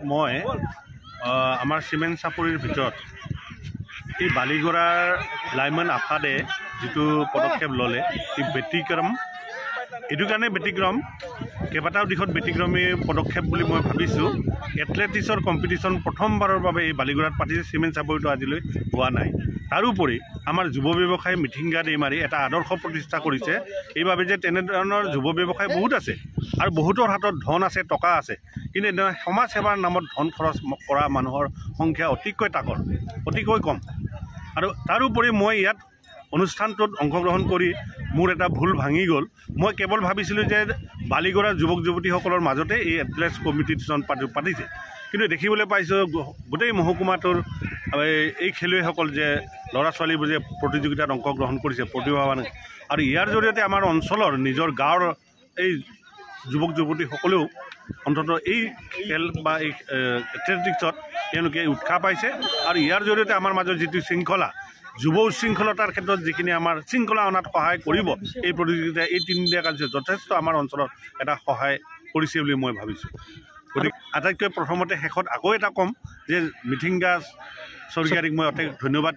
মই আমাৰ চিমেণ্ট চাপৰিৰ ভিতৰত এই বালিগড়াৰ লাইমন আফাদে যিটো পদক্ষেপ ল'লে এই ব্যতিক্ৰম এইটো কাৰণে ব্যতিক্ৰম কেইবাটাও দিশত ব্যতিক্ৰমী পদক্ষেপ বুলি মই ভাবিছোঁ। এথলেটিক্সৰ কম্পিটিশ্যন প্ৰথমবাৰৰ বাবে এই বালিগড়াত পাতিছে, চিমেণ্ট চাপৰিটো আজিলৈ হোৱা নাই। তাৰোপৰি আমাৰ যুৱ ব্যৱসায়ী মিঠিংগা দৈমাৰী এটা আদৰ্শ প্ৰতিষ্ঠা কৰিছে এইভাবে যে তেনেধৰণৰ যুৱ ব্যৱসায় বহুত আছে আৰু বহুতৰ হাতত ধন আছে, টকা আছে, কিন্তু সমাজ সেৱাৰ নামত ধন খৰচ কৰা মানুহৰ সংখ্যা অতিকৈ কম। আৰু তাৰোপৰি মই ইয়াত অনুষ্ঠানটোত অংশগ্ৰহণ কৰি মোৰ এটা ভুল ভাঙি গ'ল। মই কেৱল ভাবিছিলোঁ যে বালিগড়াৰ যুৱক যুৱতীসকলৰ মাজতে এই এথলেটিক্স কম্পিটিশ্যন পাতিছে, কিন্তু দেখিবলৈ পাইছোঁ গোটেই মহকুমাটোৰ এই খেলুৱৈসকল যে ল'ৰা ছোৱালীবোৰ যে প্ৰতিযোগিতাত অংশগ্ৰহণ কৰিছে প্ৰতিভাৱান, আৰু ইয়াৰ জৰিয়তে আমাৰ অঞ্চলৰ নিজৰ গাঁৱৰ এই যুৱক যুৱতীসকলেও অন্ততঃ এই খেল বা এই এথলেটিক্সত তেওঁলোকে উৎসাহ পাইছে। আৰু ইয়াৰ জৰিয়তে আমাৰ মাজত যিটো শৃংখলা, যুৱ উশৃংখলতাৰ ক্ষেত্ৰত যিখিনি আমাৰ শৃংখলা অনাত সহায় কৰিব এই প্ৰতিযোগিতাই, এই তিনিদিনীয়া কাৰ্যসূচী যথেষ্ট আমাৰ অঞ্চলত এটা সহায় কৰিছে বুলি মই ভাবিছোঁ। গতিকে আটাইতকৈ প্ৰথমতে শেষত আকৌ এটা ক'ম যে মিঠিংগা চৰকাৰীক মই অতি ধন্যবাদ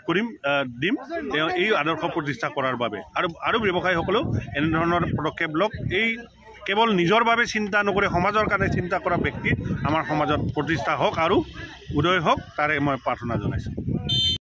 দিম তেওঁ এই আদৰ্শ প্ৰতিষ্ঠা কৰাৰ বাবে। আৰু ব্যৱসায়ীসকলেও এনেধৰণৰ পদক্ষেপ লওক। এই কেৱল নিজৰ বাবে চিন্তা নকৰি সমাজৰ কাৰণে চিন্তা কৰা ব্যক্তি আমাৰ সমাজত প্ৰতিষ্ঠা হওক আৰু উদয় হওক, তাৰে মই প্ৰাৰ্থনা জনাইছোঁ।